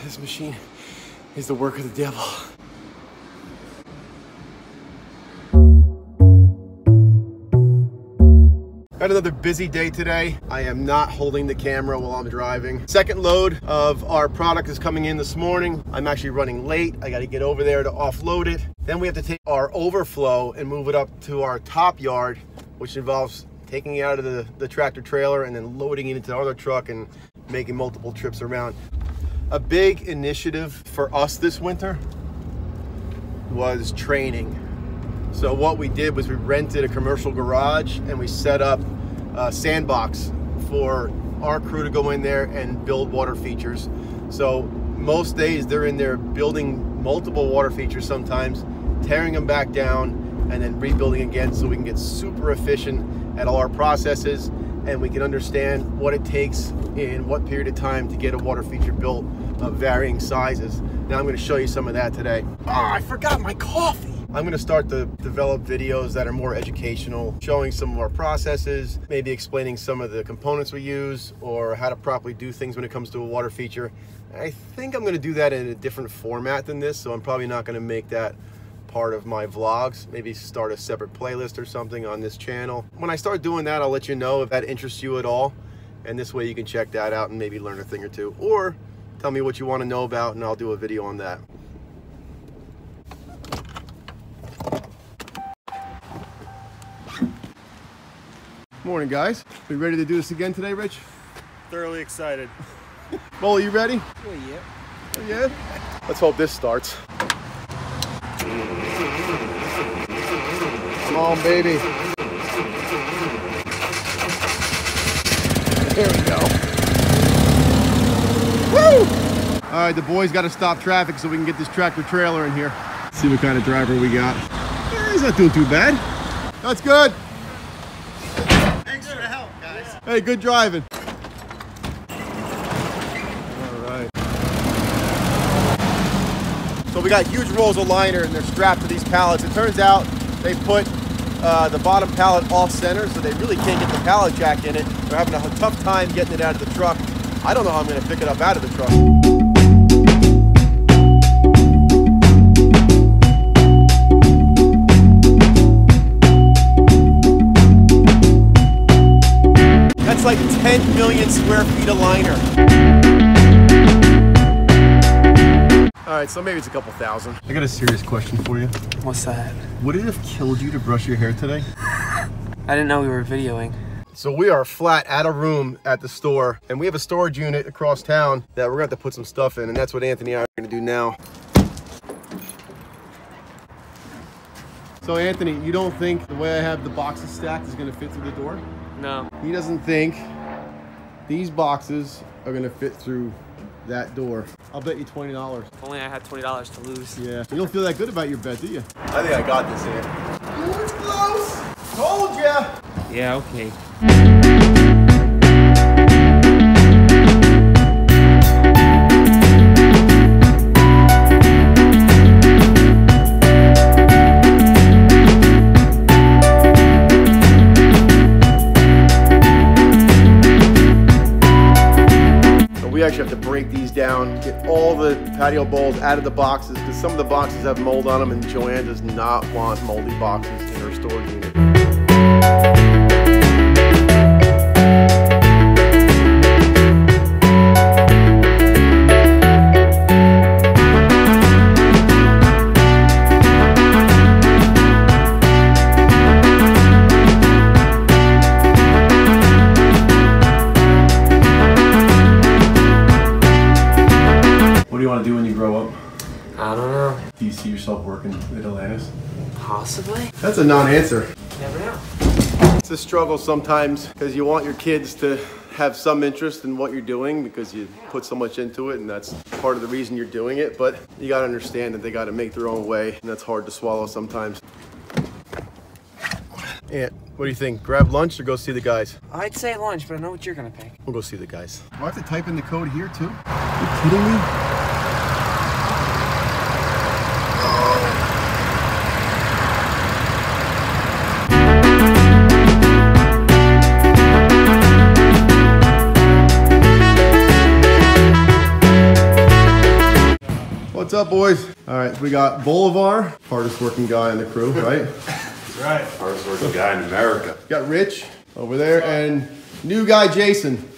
This machine is the work of the devil. Got another busy day today. I am not holding the camera while I'm driving. Second load of our product is coming in this morning. I'm actually running late. I got to get over there to offload it. Then we have to take our overflow and move it up to our top yard, which involves taking it out of the tractor trailer and then loading it into the other truck and making multiple trips around. A big initiative for us this winter was training. So what we did was we rented a commercial garage and we set up a sandbox for our crew to go in there and build water features. So most days they're in there building multiple water features, sometimes tearing them back down and then rebuilding again, so we can get super efficient at all our processes and we can understand what it takes in what period of time to get a water feature built of varying sizes. Now I'm going to show you some of that today. Oh, I forgot my coffee. I'm going to start to develop videos that are more educational, showing some of our processes, maybe explaining some of the components we use or how to properly do things when it comes to a water feature. I think I'm going to do that in a different format than this, so I'm probably not going to make that part of my vlogs. Maybe start a separate playlist or something on this channel. When I start doing that, I'll let you know if that interests you at all, and this way you can check that out and maybe learn a thing or two, or tell me what you want to know about and I'll do a video on that. Morning, guys. We ready to do this again today, Rich? Thoroughly excited. Well, are you ready? Well, yeah. Oh, yeah? Let's hope this starts. Come on, baby. There we go. Woo! All right, the boys got to stop traffic so we can get this tractor trailer in here. Let's see what kind of driver we got. He's not doing too bad. That's good. Thanks for the help, guys. Hey, good driving. All right. So we got huge rolls of liner and they're strapped to these pallets. It turns out they put the bottom pallet off center, so they really can't get the pallet jack in it. They're having a tough time getting it out of the truck. I don't know how I'm going to pick it up out of the truck. That's like 10 million square feet of liner. All right, so maybe it's a couple thousand. I got a serious question for you. What's that? Would it have killed you to brush your hair today? I didn't know we were videoing. So we are flat at a room at the store, and we have a storage unit across town that we're gonna have to put some stuff in, and that's what Anthony and I are gonna do now. So Anthony, you don't think the way I have the boxes stacked is gonna fit through the door? No. He doesn't think these boxes are gonna fit through that door. I'll bet you $20. If only I had $20 to lose. Yeah, you don't feel that good about your bet, do you? I think I got this, Anthony. Ooh, it's close. Told ya. Yeah, okay. We actually have to break these down, get all the patio bowls out of the boxes, because some of the boxes have mold on them and Joanne does not want moldy boxes in her storage unit. What do you want to do when you grow up? I don't know. Do you see yourself working at Atlantis? Possibly. That's a non-answer. Never know. It's a struggle sometimes because you want your kids to have some interest in what you're doing because you put so much into it and that's part of the reason you're doing it, but you got to understand that they got to make their own way and that's hard to swallow sometimes. Aunt, what do you think? Grab lunch or go see the guys? I'd say lunch, but I know what you're gonna pick. We'll go see the guys. Do I have to type in the code here too? Are you kidding me? What's up, boys? All right, we got Bolivar, hardest working guy on the crew, right? That's right. Hardest working guy in America. Got Rich over there, and new guy, Jason.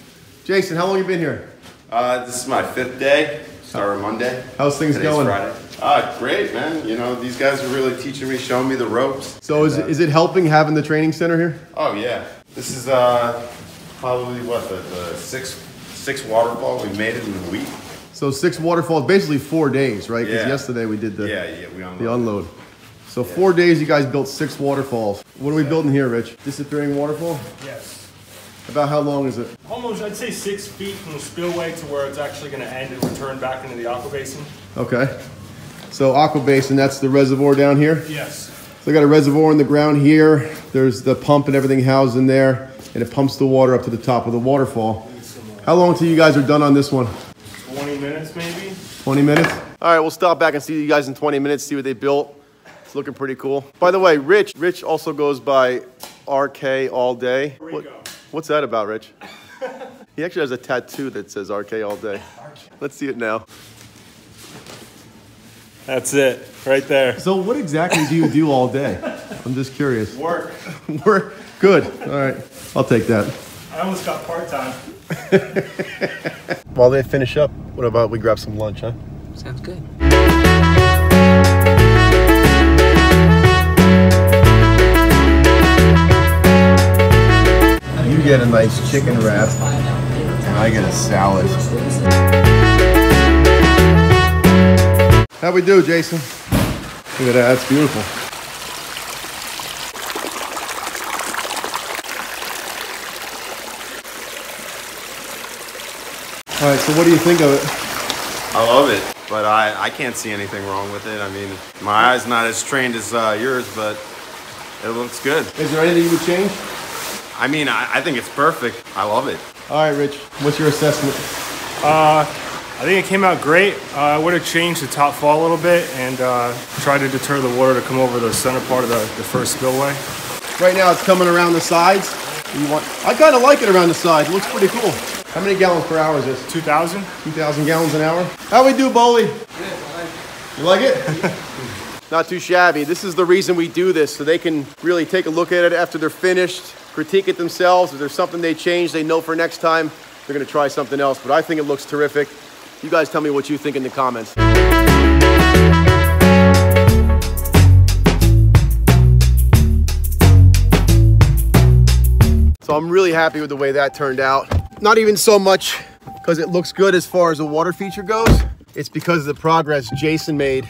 Jason, how long you been here? This is my 5th day. Started Monday. How's things Today's going? Friday. Great, man. You know, these guys are really teaching me, showing me the ropes. So is it helping having the training center here? Oh, yeah. This is probably, what, the sixth waterfall. We made it in a week. So 6 waterfalls, basically 4 days, right? Because Yeah. yesterday we did We the unloaded. unload. So 4 days you guys built 6 waterfalls. What are we building here, Rich? Disappearing waterfall? Yes. About how long is it? Almost, I'd say 6 feet from the spillway to where it's actually going to end and return back into the aqua basin. Okay. So aqua basin, that's the reservoir down here? Yes. So I got a reservoir in the ground here. There's the pump and everything housed in there, and it pumps the water up to the top of the waterfall. How long till you guys are done on this one? 20 minutes maybe. 20 minutes? All right, we'll stop back and see you guys in 20 minutes, see what they built. It's looking pretty cool. By the way, Rich also goes by RK all day. What's that about, Rich? He actually has a tattoo that says RK all day. Let's see it now. That's it, right there. So what exactly do you do all day? I'm just curious. Work. Work? Good. All right, I'll take that. I almost got part-time. While they finish up, what about we grab some lunch, huh? Sounds good. You get a nice chicken wrap, and I get a salad. How we do, Jason? Look at that, that's beautiful. All right, so what do you think of it? I love it, but I can't see anything wrong with it. I mean, my eye's not as trained as yours, but it looks good. Is there anything you would change? I mean, I think it's perfect. I love it. All right, Rich, what's your assessment? I think it came out great. I would have changed the top fall a little bit and tried to deter the water to come over the center part of the first spillway. Right now it's coming around the sides. I kind of like it around the sides. It looks pretty cool. How many gallons per hour is this? 2,000? 2,000 gallons an hour. How we do, Boley? You like it? Not too shabby. This is the reason we do this, so they can really take a look at it after they're finished, critique it themselves. If there's something they change, they know for next time, they're gonna try something else. But I think it looks terrific. You guys tell me what you think in the comments. So I'm really happy with the way that turned out. Not even so much because it looks good as far as the water feature goes. It's because of the progress Jason made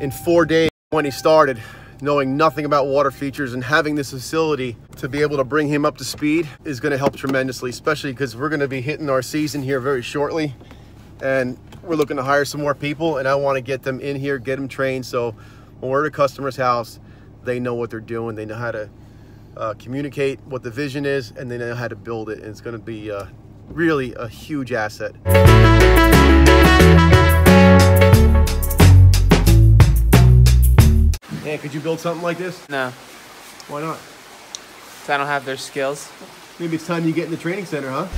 in 4 days when he started, knowing nothing about water features, and having this facility to be able to bring him up to speed is gonna help tremendously, especially because we're gonna be hitting our season here very shortly. And we're looking to hire some more people, and I wanna get them in here, get them trained, so when we're at a customer's house, they know what they're doing, they know how to communicate what the vision is, and they know how to build it, and it's gonna be really a huge asset. Man, could you build something like this? No, Why not? 'cause I don't have their skills. Maybe it's time you get in the training center, huh?